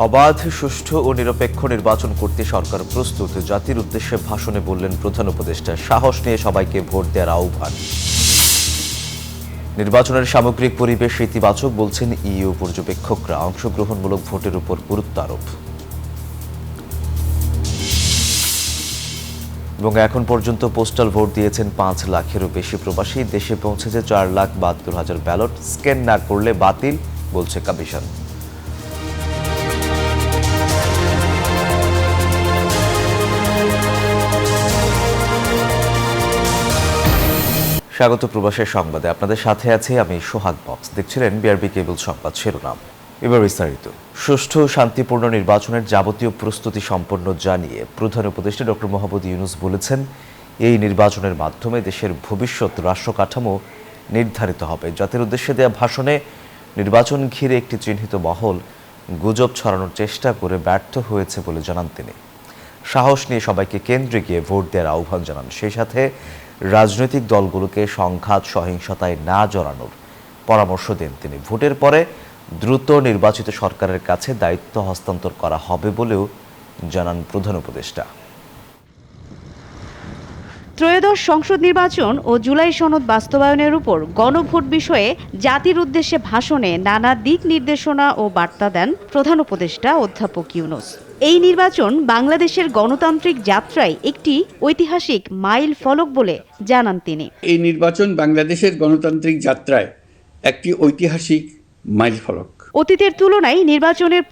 অবাধ, সুষ্ঠু ও নিরপেক্ষ নির্বাচন করতে সরকার প্রস্তুত, জাতির উদ্দেশ্যে ভাষণে বললেন প্রধান উপদেষ্টা। সাহস নিয়ে সবাইকে ভোট দেওয়ার আহ্বান। নির্বাচনের সামগ্রিক পরিবেশ ইতিবাচক বলছেন ইইউ পর্যবেক্ষকরা। অংশগ্রহণমূলক ভোটের উপর গুরুত্ব আরোপ। এবং এখন পর্যন্ত পোস্টাল ভোট দিয়েছেন 5 লাখেরও বেশি প্রবাসী। দেশে পৌঁছেছে 4,72,000 ব্যালট। স্ক্যান না করলে বাতিল বলছে কমিশন। স্বাগত প্রবাসের সংবাদে, আপনাদের সাথে আছি আমি সোহাগ বক্স। দেখছিলেন বিআরবি কেবল সংবাদ শিরোনাম। এবার বিস্তারিত। সুষ্ঠু শান্তিপূর্ণ নির্বাচনের যাবতীয় প্রস্তুতি সম্পন্ন জানিয়ে প্রধান উপদেষ্টা ডক্টর মোহাম্মদ ইউনূস বলেছেন, এই নির্বাচনের মাধ্যমে দেশের ভবিষ্যৎ রাষ্ট্র কাঠামো নির্ধারিত হবে। জাতির উদ্দেশ্যে দেয়া ভাষণে নির্বাচন ঘিরে একটি চিহ্নিত মহল গুজব ছড়ানোর চেষ্টা করে ব্যর্থ হয়েছে বলে জানান তিনি। সাহস নিয়ে সবাইকে কেন্দ্রে গিয়ে ভোট দেওয়ার আহ্বান জানান। সেই সাথে রাজনৈতিক দলগুলোকে সংঘাত সহিংসতায় না জড়ানোর পরামর্শ দেন তিনি। ভোটের পরে দ্রুত নির্বাচিত সরকারের কাছে দায়িত্ব হস্তান্তর করা হবে বলেও জানান প্রধান উপদেষ্টা। ত্রয়োদশ সংসদ নির্বাচন ও জুলাই সনদ বাস্তবায়নের উপর গণভোট বিষয়ে জাতির উদ্দেশ্যে ভাষণে নানা দিক নির্দেশনা ও বার্তা দেন প্রধান উপদেষ্টা অধ্যাপক ইউনূস। এই নির্বাচন বাংলাদেশের গণতান্ত্রিক যাত্রায় একটি ঐতিহাসিক মাইল ফলক বলে জানান তিনি। এই নির্বাচন বাংলাদেশের গণতান্ত্রিক যাত্রায় একটি ঐতিহাসিক মাইল ফলক। অতীতের তুলনায় নির্বাচনের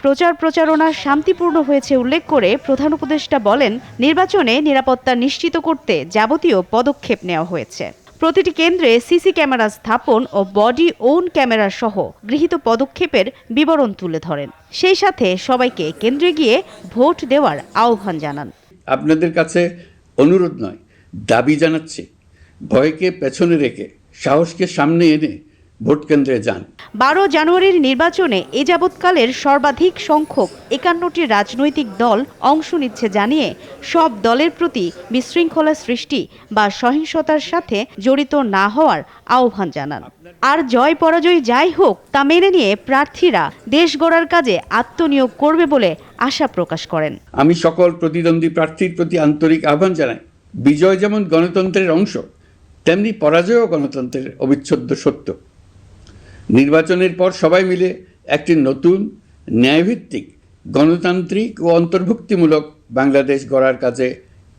প্রচারণা শান্তিপূর্ণ হয়েছে উল্লেখ করে প্রধান উপদেষ্টা বলেন, নির্বাচনে নিরাপত্তা নিশ্চিত করতে যাবতীয় পদক্ষেপ নেওয়া হয়েছে। প্রতিটি কেন্দ্রে সিসি ক্যামেরা স্থাপন ও বডি ওন ক্যামেরা সহ গৃহীত পদক্ষেপের বিবরণ তুলে ধরেন। সেই সাথে সবাইকে কেন্দ্রে গিয়ে ভোট দেওয়ার আহ্বান জানান। আপনাদের কাছে অনুরোধ নয়, দাবি জানাচ্ছি, ভয়কে পেছনে রেখে সাহসকে সামনে এনে ভোট কেন্দ্রে যান। 12 জানুয়ারির নির্বাচনে এ যাবৎকালের সর্বাধিক সংখ্যক 51টি রাজনৈতিক দল অংশ নিচ্ছে জানিয়ে সব দলের প্রতি বিশৃঙ্খলা সৃষ্টি বা সহিংসতার সাথে জড়িত না হওয়ার আহ্বান জানান। আর জয় পরাজয় যাই হোক তা মেনে নিয়ে প্রার্থীরা দেশ গড়ার কাজে আত্মনিয়োগ করবে বলে আশা প্রকাশ করেন। আমি সকল প্রতিদ্বন্দ্বী প্রার্থীর প্রতি আন্তরিক আহ্বান জানাই, বিজয় যেমন গণতন্ত্রের অংশ, তেমনি পরাজয়ও গণতন্ত্রের অবিচ্ছেদ্য সত্য। নির্বাচনের পর সবাই মিলে একটি নতুন ন্যায়ভিত্তিক গণতান্ত্রিক ও অন্তর্ভুক্তিমূলক বাংলাদেশ গড়ার কাজে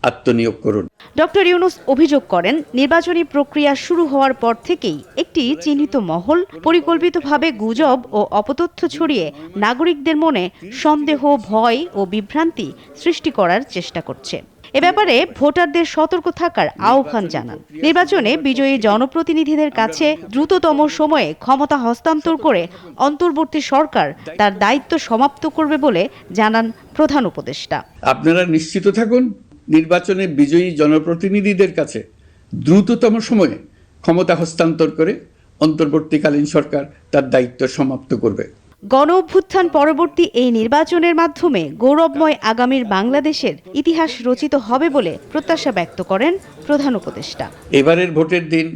আত্মনিয়োগ করুন। ডক্টর ইউনূস অভিযোগ করেন, নির্বাচনী প্রক্রিয়া শুরু হওয়ার পর থেকেই একটি চিহ্নিত মহল পরিকল্পিতভাবে গুজব ও অপতথ্য ছড়িয়ে নাগরিকদের মনে সন্দেহ, ভয় ও বিভ্রান্তি সৃষ্টি করার চেষ্টা করছে। এ ব্যাপারে ভোটারদের সতর্ক থাকার আহ্বান জানান। নির্বাচনে বিজয়ী জনপ্রতিনিধিদের কাছে দ্রুততম সময়ে ক্ষমতা হস্তান্তর করে অন্তর্বর্তী সরকার তার দায়িত্ব সমাপ্ত করবে বলে জানান প্রধান উপদেষ্টা। আপনারা নিশ্চিত থাকুন, নির্বাচনে বিজয়ী জনপ্রতিনিধিদের কাছে দ্রুততম সময়ে ক্ষমতা হস্তান্তর করে অন্তর্বর্তীকালীন সরকার তার দায়িত্ব সমাপ্ত করবে। গণ অভ্যুত্থান পরবর্তী এই নির্বাচনের মাধ্যমে গৌরবময় আগামীর বাংলাদেশের ইতিহাস রচিত হবে বলে প্রত্যাশা ব্যক্ত করেন প্রধান উপদেষ্টা। এবারের ভোটের দিন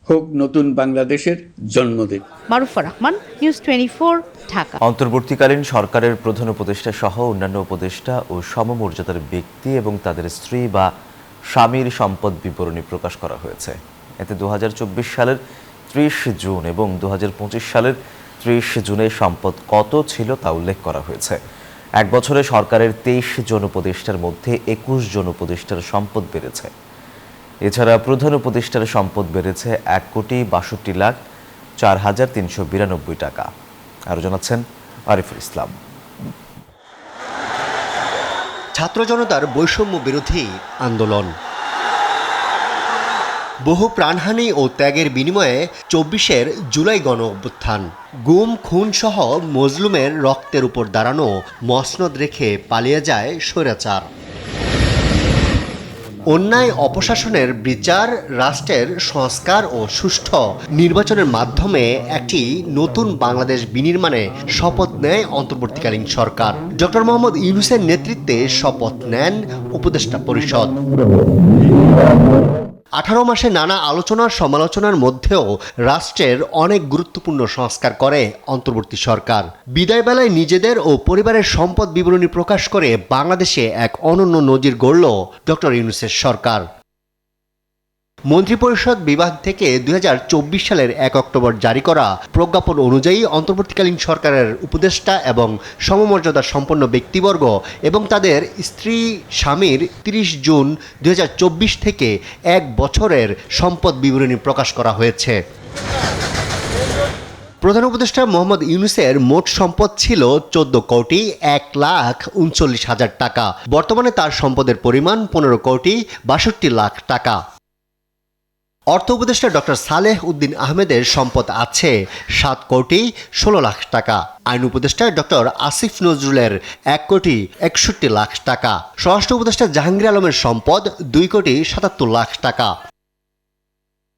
হোক নতুন বাংলাদেশের জন্মদিন। মারুফা রহমান, নিউজ 24, ঢাকা। অন্তর্বর্তীকালীন সরকারের প্রধান উপদেষ্টা সহ অন্যান্য উপদেষ্টা ও সমমর্যাদার ব্যক্তি এবং তাদের স্ত্রী বা স্বামীর সম্পদ বিবরণী প্রকাশ করা হয়েছে। এতে 2024 সালের 30 জুন এবং 2025 সালের 30 জুনে সম্পদ কত ছিল তা উল্লেখ করা হয়েছে। এক বছরে সরকারের 23 জন উপদেষ্টার মধ্যে 21 জন উপদেষ্টার সম্পদ বেড়েছে। এছাড়া প্রধান উপদেষ্টার সম্পদ বেড়েছে 1,62,04,392 টাকা। আরও জানাচ্ছেন আরিফুল ইসলাম। ছাত্র জনতার বৈষম্য বিরোধী আন্দোলন, বহু প্রাণহানি ও ত্যাগের বিনিময়ে 24-এর জুলাই গণ অভ্যুত্থান, গুম খুন সহ মজলুমের রক্তের উপর দাঁড়ানো মসনদ রেখে পালিয়ে যায় স্বৈরাচার। অন্যায় অপশাসনের বিচার, রাষ্ট্রের সংস্কার ও সুষ্ঠু নির্বাচনের মাধ্যমে একটি নতুন বাংলাদেশ বিনির্মাণে শপথ নেয় অন্তর্বর্তীকালীন সরকার। ডক্টর মোহাম্মদ ইউনূসের নেতৃত্বে শপথ নেন উপদেষ্টা পরিষদ। 18 মাসে নানা আলোচনা সমালোচনার মধ্যেও রাষ্ট্রের অনেক গুরুত্বপূর্ণ সংস্কার করে অন্তর্বর্তী সরকার। বিদায় বেলায় নিজেদের ও পরিবারের সম্পদ বিবরণী প্রকাশ করে বাংলাদেশে এক অনন্য নজির গড়ল ডক্টর ইউনূসের সরকার। মন্ত্রিপরিষদ বিভাগ থেকে 2024 সালের 1 অক্টোবর জারি করা প্রজ্ঞাপন অনুযায়ী অন্তর্বর্তীকালীন সরকারের উপদেষ্টা এবং সমমর্যাদা সম্পন্ন ব্যক্তিবর্গ এবং তাদের স্ত্রী স্বামীর 30 জুন 2024 থেকে 1 বছরের সম্পদ বিবরণী প্রকাশ করা হয়েছে। প্রধান উপদেষ্টা মোহাম্মদ ইউনূসের মোট সম্পদ ছিল 14,1,39,000 টাকা। বর্তমানে তার সম্পদের পরিমাণ 15,62,00,000 টাকা। অর্থ উপদেষ্টা ডক্টর সালেহ উদ্দিন আহমেদের সম্পদ আছে 7,16,00,000 টাকা। আইন উপদেষ্টা ডক্টর আসিফ নজরুলের 1,61,00,000 টাকা। স্বরাষ্ট্র উপদেষ্টা জাহাঙ্গীর আলমের সম্পদ 2,77,00,000 টাকা।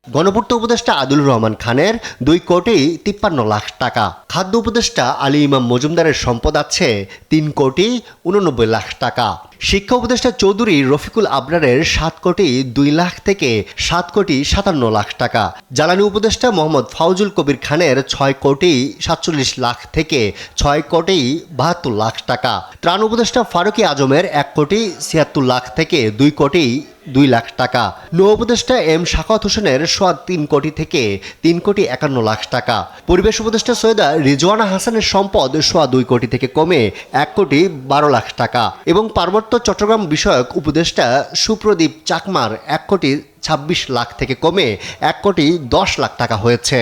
গণপূর্ত উপদেষ্টা আদিলুর রহমান খানের 2,53,00,000 টাকা। খাদ্য উপদেষ্টা আলী ইমাম মজুমদারের সম্পদ আছে 3,89,00,000 টাকা। শিক্ষা উপদেষ্টা চৌধুরী রফিকুল আবরারের 7,02,00,000 থেকে 7,57,00,000 টাকা। জ্বালানি উপদেষ্টা মোহাম্মদ ফাউজুল কবির খানের 6,47,00,000 থেকে 6,72,00,000 টাকা। ত্রাণ উপদেষ্টা ফারুকী আজমের 1,76,00,000 থেকে 2,02,00,000 টাকা। নৌ উপদেষ্টা এম শাখাওয়াত হোসেনের 3 কোটি থেকে 3,51,00,000 টাকা। পরিবেশ উপদেষ্টা সৈয়দা রিজওয়ানা হাসানের সম্পদ 2 কোটি থেকে কমে 1,12,00,000 টাকা এবং পার্বত্য চট্টগ্রাম বিষয়ক উপদেষ্টা সুপ্রদীপ চাকমার 1,26,00,000 থেকে কমে 1,10,00,000 টাকা হয়েছে।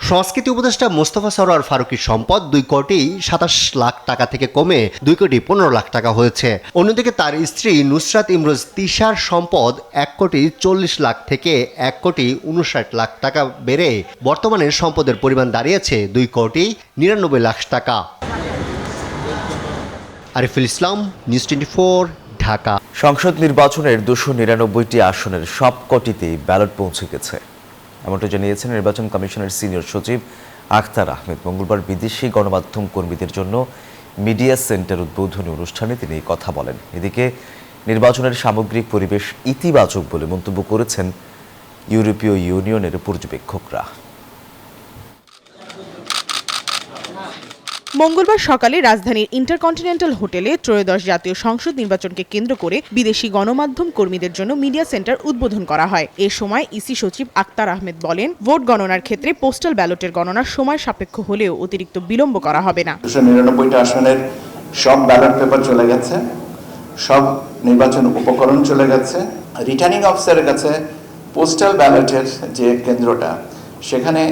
সংস্কৃতি উপদেষ্টা মোস্তফা সরোয়ার ফারুকীর সম্পদ 2,27,00,000 টাকা থেকে কমে 2,15,00,000 টাকা হয়েছে। অন্যদিকে তার স্ত্রী নুসরাত ইমরোজ তিশার সম্পদ 1,40,00,000 থেকে 1,59,00,000 টাকা বেড়ে বর্তমানে সম্পদের পরিমাণ দাঁড়িয়েছে 2,99,00,000 টাকা। আরিফুল ইসলাম, নিউজ 24, ঢাকা। সংসদ নির্বাচনের 299টি আসনের সবকটিতেই ব্যালট পৌঁছে গেছে, এমনটা জানিয়েছেন নির্বাচন কমিশনের সিনিয়র সচিব আখতার আহমেদ। মঙ্গলবার বিদেশি গণমাধ্যম কর্মীদের জন্য মিডিয়া সেন্টার উদ্বোধনী অনুষ্ঠানে তিনি এই কথা বলেন। এদিকে নির্বাচনের সামগ্রিক পরিবেশ ইতিবাচক বলে মন্তব্য করেছেন ইউরোপীয় ইউনিয়নের পর্যবেক্ষকরা। মঙ্গলবার সকালে রাজধানীর ইন্টারকন্টিনেন্টাল হোটেলে ত্রয়োদশ জাতীয় সংসদ নির্বাচনকে কেন্দ্র করে বিদেশি গণমাধ্যম কর্মীদের জন্য মিডিয়া সেন্টার উদ্বোধন করা হয়। এ সময় ইসি সচিব আখতার আহমেদ বলেন, ভোট গণনার ক্ষেত্রে পোস্টাল ব্যালটের গণনা সময় সাপেক্ষ হলেও অতিরিক্ত বিলম্ব করা হবে না। 299টা আসনের সব ব্যালট পেপার চলে গেছে, সব নির্বাচন উপকরণ চলে গেছে। রিটার্নিং অফিসারের কাছে পোস্টাল ব্যালটের যে কেন্দ্রটা, সেখানে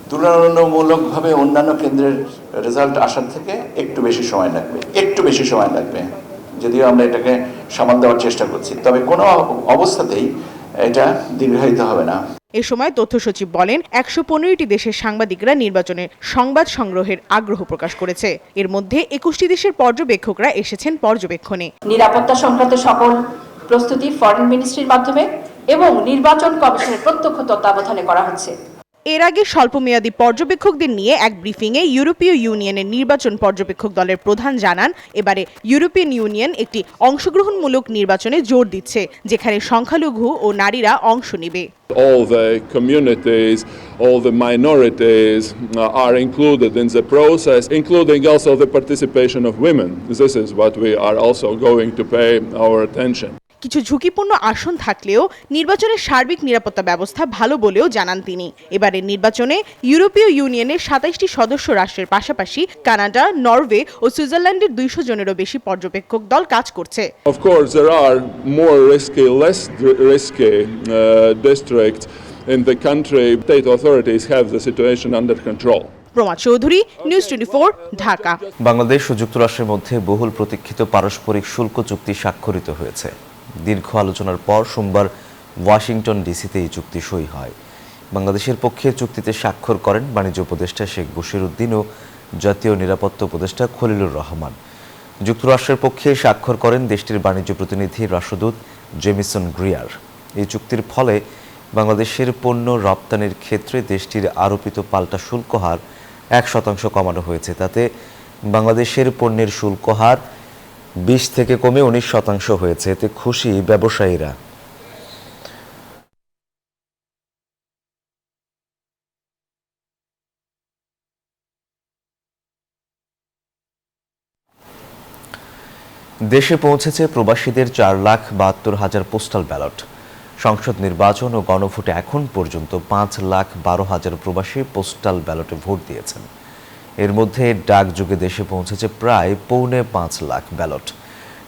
তুলনামূলকভাবে অন্যান্য কেন্দ্রের রেজাল্ট আসার থেকে একটু বেশি সময় লাগবে, যদিও আমরা এটাকে সামাল দেওয়ার চেষ্টা করছি, তবে কোনো অবস্থাতেই এটা দীর্ঘায়িত হবে না। এ সময় তথ্য সচিব বলেন, 115টি দেশের সাংবাদিকরা নির্বাচনের সংবাদ সংগ্রহের আগ্রহ প্রকাশ করেছে। এর মধ্যে 21টি দেশের পর্যবেক্ষকরা এসেছেন পর্যবেক্ষণে। নিরাপত্তা সংক্রান্ত সকল প্রস্তুতি ফরেন মিনিস্ট্রির মাধ্যমে এবং নির্বাচন কমিশনের প্রত্যক্ষ তত্ত্বাবধানে করা হচ্ছে। এর আগে স্বল্পমেয়াদী পর্যবেক্ষকদের নিয়ে এক ব্রিফিংয়ে ইউরোপীয় ইউনিয়নের নির্বাচন পর্যবেক্ষক দলের প্রধান জানান, এবারে ইউরোপিয়ান ইউনিয়ন একটি অংশগ্রহণমূলক নির্বাচনে জোর দিচ্ছে, যেখানে সংখ্যালঘু ও নারীরা অংশ নেবে। All the communities, all the minorities are included in the process, including also the participation of women. This is what we are also going to pay our attention. কিছু ঝুঁকিপূর্ণ আসন থাকলেও নির্বাচনের সার্বিক নিরাপত্তা ব্যবস্থা ভালো বলেও জানান তিনি। এবারের নির্বাচনে ইউরোপীয় ইউনিয়নের 27টি সদস্য রাষ্ট্রের পাশাপাশি কানাডা, নরওয়ে ও সুইজারল্যান্ডের 200 জনেরও বেশি পর্যবেক্ষক দল কাজ করছে। Of course, there are more risky, less risky districts in the country. State authorities have the situation under control. Prama Chowdhury, news 24, Dhaka. Bangladesh ও যুক্তরাষ্ট্রের মধ্যে বহুল প্রতীক্ষিত পারস্পরিক শুল্ক চুক্তি স্বাক্ষরিত হয়েছে। দীর্ঘ আলোচনার পর সোমবার ওয়াশিংটন ডিসিতে এই চুক্তি সই হয়। বাংলাদেশের পক্ষে চুক্তিতে স্বাক্ষর করেন বাণিজ্য উপদেষ্টা শেখ বশির উদ্দিন ও জাতীয় নিরাপত্তা উপদেষ্টা খলিলুর রহমান। যুক্তরাষ্ট্রের পক্ষে স্বাক্ষর করেন দেশটির বাণিজ্য প্রতিনিধি রাষ্ট্রদূত জেমিসন গ্রিয়ার। এই চুক্তির ফলে বাংলাদেশের পণ্য রপ্তানির ক্ষেত্রে দেশটির আরোপিত পাল্টা শুল্ক হার 1% কমানো হয়েছে। তাতে বাংলাদেশের পণ্যের শুল্ক হার 20 থেকে কমে 19% হয়েছে। এতে খুশি ব্যবসায়ীরা। দেশে পৌঁছেছে প্রবাসীদের 4,72,000 পোস্টাল ব্যালট। সংসদ নির্বাচন ও গণভোটে এখন পর্যন্ত 5,12,000 প্রবাসী পোস্টাল ব্যালটে ভোট দিয়েছেন। এর মধ্যে ডাকযোগে দেশে পৌঁছেছে প্রায় 4.5 লাখ ব্যালট।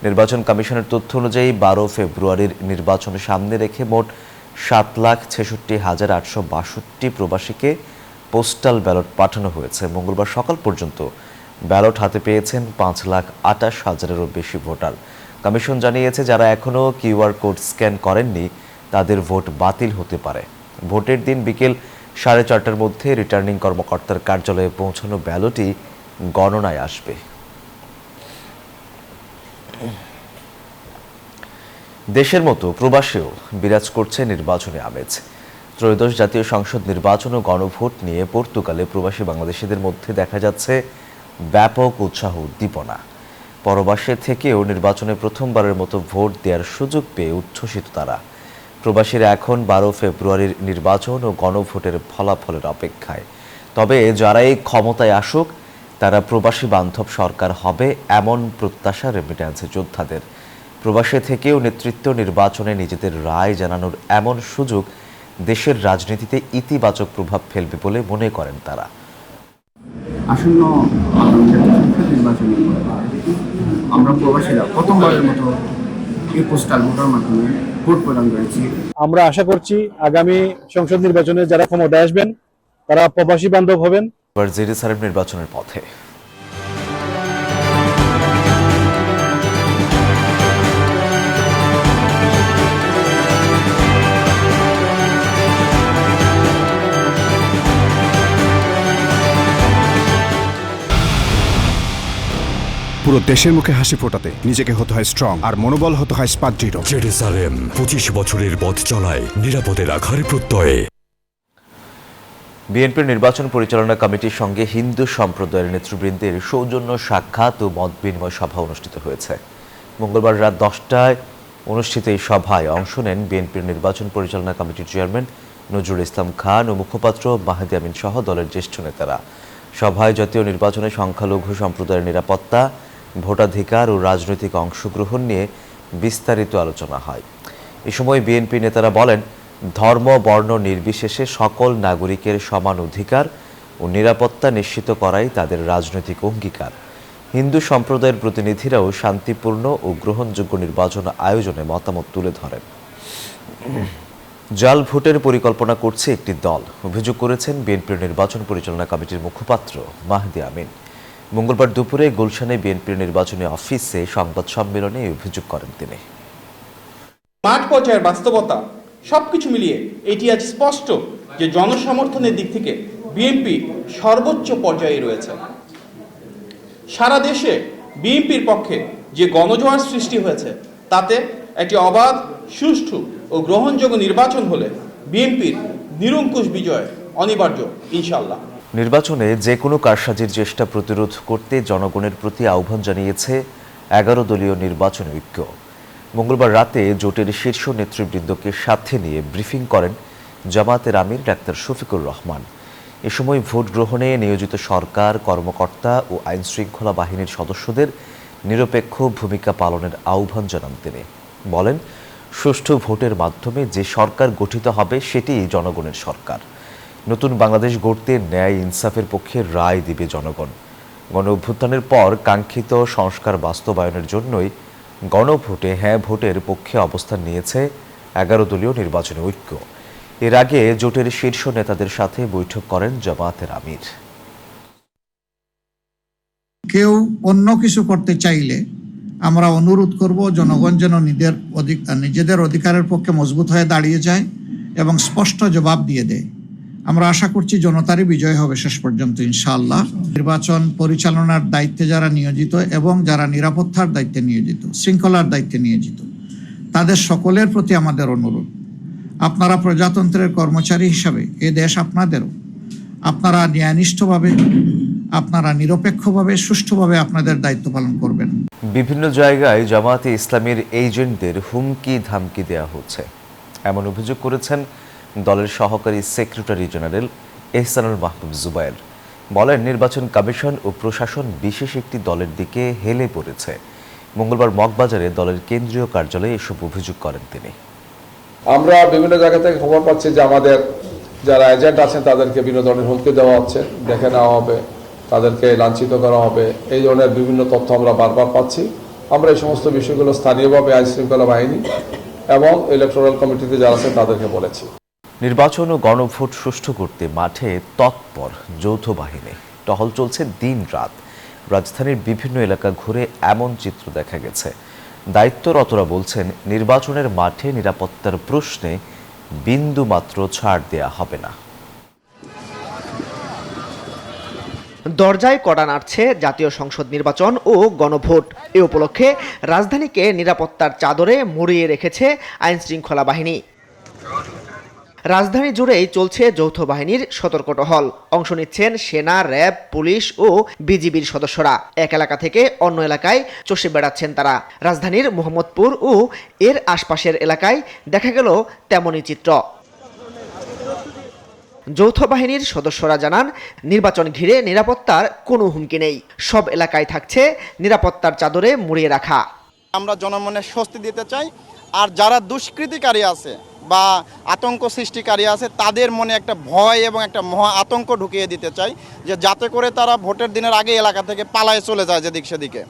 নির্বাচন কমিশনের তথ্য অনুযায়ী 12 ফেব্রুয়ারির নির্বাচন সামনে রেখে মোট 7,66,862 প্রবাসীকে পোস্টাল ব্যালট পাঠানো হয়েছে। মঙ্গলবার সকাল পর্যন্ত ব্যালট হাতে পেয়েছেন 5,28,000-এরও বেশি ভোটার। কমিশন জানিয়েছে, যারা এখনও কিউআর কোড স্ক্যান করেননি তাদের ভোট বাতিল হতে পারে। ভোটের দিন বিকেল 4:30টার মধ্যে রিটার্নিং কর্মকর্তার কার্যালয়ে পৌঁছানো ব্যালটই গণনায় আসবে। দেশের মতো প্রবাসেও বিরাজ করছে নির্বাচনী আমেজ। ত্রয়োদশ জাতীয় সংসদ নির্বাচন ও গণভোট নিয়ে পর্তুগালে প্রবাসী বাংলাদেশিদের মধ্যে দেখা যাচ্ছে ব্যাপক উৎসাহ উদ্দীপনা। পরবাসে থেকেও নির্বাচনে প্রথমবারের মতো ভোট দেওয়ার সুযোগ পেয়ে উচ্ছ্বসিত তারা। প্রবাসীরা এখন 12 ফেব্রুয়ারির নির্বাচন ও গণভোটের ফলাফলের অপেক্ষায়। তবে যারাই ক্ষমতায় আসুক তারা প্রবাসী বান্ধব সরকার হবে এমন প্রত্যাশা রেমিট্যান্স যোদ্ধাদের। প্রবাসে থেকেও নেতৃত্ব নির্বাচনে নিজেদের রায় জানানোর এমন সুযোগ দেশের রাজনীতিতে ইতিবাচক প্রভাব ফেলবে বলে মনে করেন তারা। আসন্ন সংসদ নির্বাচনে আমরা প্রবাসীরা প্রথমবারের মতো এই পোস্টাল ভোটের মাধ্যমে ভোট প্রদান করেছি। আমরা আশা করছি আগামী সংসদ নির্বাচনে যারা ক্ষমতায় আসবেন তারা প্রবাসী বান্ধব হবেন। জিডি সাহেব নির্বাচনের পথে। পুরো দেশের মুখে হাসি ফোটাতে নিজেকে হতে হয় স্ট্রং, আর মনোবল হতে হয় দৃঢ়। জেরুজালেম 25 বছরের পথ চলায় নিরাপদে রাখার প্রত্যয়ে। বিএনপির নির্বাচন পরিচালনা কমিটির সঙ্গে হিন্দু সম্প্রদায়ের নেতৃবৃন্দের সৌজন্য সাক্ষাৎ ও মত বিনিময় সভা অনুষ্ঠিত হয়েছে। মঙ্গলবার রাত 10টায় অনুষ্ঠিত এই সভায় অংশ নেন বিএনপির নির্বাচন পরিচালনা কমিটির চেয়ারম্যান নজরুল ইসলাম খান ও মুখপাত্র মাহেদী আমিন সহ দলের জ্যেষ্ঠ নেতারা। সভায় জাতীয় নির্বাচনে সংখ্যালঘু সম্প্রদায়ের নিরাপত্তা, ভোটাধিকার ও রাজনৈতিক অংশগ্রহণ নিয়ে বিস্তারিত আলোচনা হয়। এ সময় বিএনপি নেতারা বলেন, ধর্ম বর্ণ নির্বিশেষে সকল নাগরিকের সমান অধিকার ও নিরাপত্তা নিশ্চিত করাই তাদের রাজনৈতিক অঙ্গীকার। হিন্দু সম্প্রদায়ের প্রতিনিধিরাও শান্তিপূর্ণ ও গ্রহণযোগ্য নির্বাচন আয়োজনে মতামত তুলে ধরেন। জাল ভোটের পরিকল্পনা করছে একটি দল, অভিযোগ করেছেন বিএনপির নির্বাচন পরিচালনা কমিটির মুখপাত্র মাহেদী আমিন। মঙ্গলবার দুপুরে গুলশানে বিএনপির নির্বাচনী অফিসে সংবাদ সম্মেলনে এই অভিযোগ করেন তিনি। মাঠ পর্যায়ের বাস্তবতা সবকিছু মিলিয়ে এটি আজ স্পষ্ট যে জনসমর্থনের দিক থেকে বিএনপি সর্বোচ্চ পর্যায়ে রয়েছে। সারা দেশে বিএনপির পক্ষে যে গণজোয়ার সৃষ্টি হয়েছে তাতে একটি অবাধ, সুষ্ঠু ও গ্রহণযোগ্য নির্বাচন হলে বিএনপির নিরঙ্কুশ বিজয় অনিবার্য ইনশাআল্লাহ। নির্বাচনে যে কোনো কারসাজির চেষ্টা প্রতিরোধ করতে জনগণের প্রতি আহ্বান জানিয়েছে 11 দলীয় নির্বাচন ঐক্য। মঙ্গলবার রাতে জোটের শীর্ষ নেতৃবৃন্দকে সাথে নিয়ে ব্রিফিং করেন জামায়াতের আমির ডাক্তার শফিকুর রহমান। এ সময় ভোট গ্রহণে নিয়োজিত সরকার, কর্মকর্তা ও আইনশৃঙ্খলা বাহিনীর সদস্যদের নিরপেক্ষ ভূমিকা পালনের আহ্বান জানান তিনি। বলেন, সুষ্ঠু ভোটের মাধ্যমে যে সরকার গঠিত হবে সেটিই জনগণের সরকার। নতুন বাংলাদেশ গড়তে ন্যায় ইনসাফের পক্ষে রায় দিবে জনগণ। গণ অভ্যুত্থানের পর কাঙ্ক্ষিত সংস্কার বাস্তবায়নের জন্যই গণভোটে হ্যাঁ ভোটের পক্ষে অবস্থান নিয়েছে 11 দলীয় নির্বাচনী ঐক্য। এর আগে জোটের শীর্ষ নেতাদের সাথে বৈঠক করেন জামায়াতের আমির। কেউ অন্য কিছু করতে চাইলে আমরা অনুরোধ করব জনগণ যেন নিজেদের অধিকারের পক্ষে মজবুত হয়ে দাঁড়িয়ে যায় এবং স্পষ্ট জবাব দিয়ে দেয়। আমরা আশা করছি জনতারই বিজয় হবে শেষ পর্যন্ত ইনশাআল্লাহ। নির্বাচন পরিচালনার দায়িত্বে যারা নিয়োজিত এবং যারা নিরাপত্তার দায়িত্বে নিয়োজিত, শৃঙ্খলার দায়িত্বে নিয়োজিত, তাদের সকলের প্রতি আমাদের অনুরোধ, আপনারা প্রজাতন্ত্রের কর্মচারী হিসাবে এ দেশ আপনাদেরও। আপনারা ন্যায়নিষ্ঠভাবে, আপনারা নিরপেক্ষভাবে, সুষ্ঠুভাবে আপনাদের দায়িত্ব পালন করবেন। বিভিন্ন জায়গায় জামায়াতে ইসলামীর এজেন্টদের হুমকি ধামকি দেওয়া হচ্ছে এমন অভিযোগ করেছেন দলের সহকারী সেক্রেটারি জেনারেল এহসানুল মাহবুব জুবায়ের। বলেন, নির্বাচন কমিশন ও প্রশাসন বিশেষ একটি দলের দিকে হেলে পড়েছে। মঙ্গলবার মগবাজারে দলের কেন্দ্রীয় কার্যালয়ে এসব অভিযোগ করেন তিনি। আমরা বিভিন্ন জায়গা থেকে খবর পাচ্ছি যে আমাদের যারা এজেন্ট আছেন তাদেরকে বিভিন্ন ধরনের হুমকি দেওয়া হচ্ছে, দেখে নেওয়া হবে, তাদেরকে লাঞ্ছিত করা হবে, এই ধরনের বিভিন্ন তথ্য আমরা বারবার পাচ্ছি। আমরা এই সমস্ত বিষয়গুলো স্থানীয়ভাবে আইন শৃঙ্খলা বাহিনী এবং ইলেকটোরাল কমিটিতে যারা আছেন তাদেরকে বলেছি। নির্বাচন ও গণভোট সুষ্ঠু করতে মাঠে তৎপর যৌথ বাহিনী। টহল চলছে দিন রাত। রাজধানীর বিভিন্ন এলাকা ঘুরে এমন চিত্র দেখা গেছে। দায়িত্বরতরা বলছেন, নির্বাচনের মাঠে নিরাপত্তার প্রশ্নে বিন্দু মাত্র ছাড় দেয়া হবে না। দরজায় কড়া নাড়ছে জাতীয় সংসদ নির্বাচন ও গণভোট। এ উপলক্ষে রাজধানীকে নিরাপত্তার চাদরে মুড়িয়ে রেখেছে আইন শৃঙ্খলা বাহিনী। রাজধানী জুড়েই চলছে যৌথ বাহিনীর সতর্ক টহল। অংশ নিচ্ছেন সেনা, র্যাব, পুলিশ ও বিজিবির সদস্যরা। এক এলাকা থেকে অন্য এলাকায় চষে বেড়াচ্ছেন তারা। রাজধানীর মোহাম্মদপুর ও এর আশপাশের এলাকায় দেখা গেল তেমনই চিত্র। যৌথ বাহিনীর সদস্যরা জানান, নির্বাচন ঘিরে নিরাপত্তার কোনো হুমকি নেই। সব এলাকায় থাকছে নিরাপত্তার চাদরে মুড়িয়ে রাখা। আমরা জনমনে স্বস্তি দিতে চাই, আর যারা দুষ্কৃতিকারী আছে বা আতঙ্ক সৃষ্টিকারী আছে তাদের মনে একটা ভয় এবং একটা মহা আতঙ্ক ঢুকিয়ে দিতে চাই, যে যাতে করে তারা ভোটের দিনের আগে এলাকা থেকে পালায় চলে যায় যেদিক সেদিকে।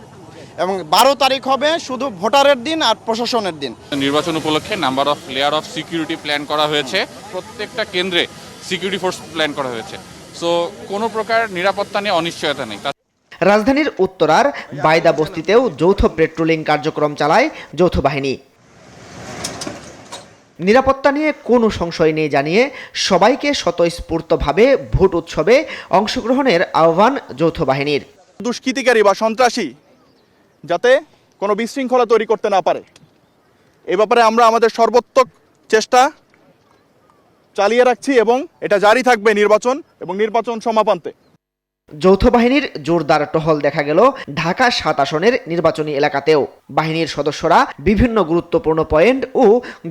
এবং 12 তারিখ হবে শুধু ভোটারের দিন আর প্রশাসনের দিন। নির্বাচন উপলক্ষে number of layer of security plan করা হয়েছে। প্রত্যেকটা কেন্দ্রে সিকিউরিটি ফোর্স প্ল্যান করা হয়েছে। সো কোনো প্রকার নিরাপত্তা নিয়ে অনিশ্চয়তা নেই। রাজধানীর উত্তরার বাইদা বস্তিতেও যৌথ পেট্রোলিং কার্যক্রম চালায় যৌথ বাহিনী। নিরাপত্তা নিয়ে কোনো সংশয় নেই জানিয়ে সবাইকে স্বতঃস্ফূর্তভাবে ভোট উৎসবে অংশগ্রহণের আহ্বান যৌথ বাহিনীর। দুষ্কৃতিকারী বা সন্ত্রাসী যাতে কোনো বিশৃঙ্খলা তৈরি করতে না পারে, এ ব্যাপারে আমরা আমাদের সর্বোত্তক চেষ্টা চালিয়ে রাখছি এবং এটা জারি থাকবে নির্বাচন এবং নির্বাচন সমাপন্তে। যৌথ বাহিনীর জোরদার টহল দেখা গেল ঢাকা 7 আসনের নির্বাচনী এলাকাতেও। বাহিনীর সদস্যরা বিভিন্ন গুরুত্বপূর্ণ পয়েন্ট ও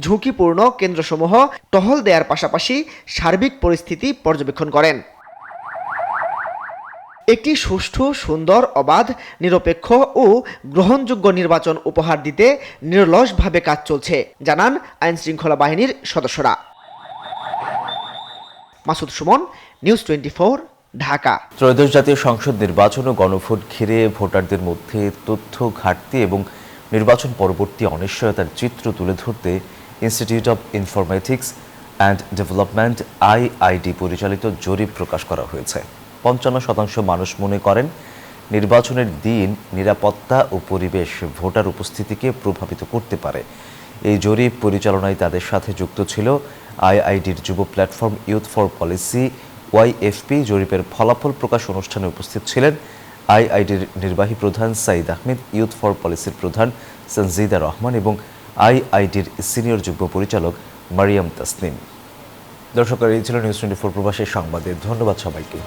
ঝুঁকিপূর্ণ কেন্দ্রসমূহ টহল দেওয়ার পাশাপাশি সার্বিক পরিস্থিতি পর্যবেক্ষণ করেন। একটি সুষ্ঠু, সুন্দর, অবাধ, নিরপেক্ষ ও গ্রহণযোগ্য নির্বাচন উপহার দিতে নিরলসভাবে কাজ চলছে, জানান আইন শৃঙ্খলা বাহিনীর সদস্যরা। মাসুদ সুমন, নিউজ 24, ঢাকা। ত্রয়োদশ জাতীয় সংসদ নির্বাচন ও গণভোট ঘিরে ভোটারদের মধ্যে তথ্য ঘাটতি এবং নির্বাচন পরবর্তী অনিশ্চয়তার চিত্র তুলে ধরতে institute of informatics and development IID পরিচালিত জরিপ প্রকাশ করা হয়েছে। 55% মানুষ মনে করেন নির্বাচনের দিন নিরাপত্তা ও পরিবেশ ভোটার উপস্থিতিকে প্রভাবিত করতে পারে। এই জরিপ পরিচালনায় তাদের সাথে যুক্ত ছিল IIDর যুব platform youth for policy YFP। জরিপের ফলাফল প্রকাশ অনুষ্ঠানে উপস্থিত ছিলেন IIDর নির্বাহী প্রধান সাইদ আহমেদ, ইউথ ফর পলিসির প্রধান সঞ্জিদা রহমান এবং IIDর সিনিয়র যুগ্ম পরিচালক মারিয়াম তাসনিম। দর্শক, এই ছিল নিউজ 24 প্রবাসী সংবাদে। ধন্যবাদ সবাইকে।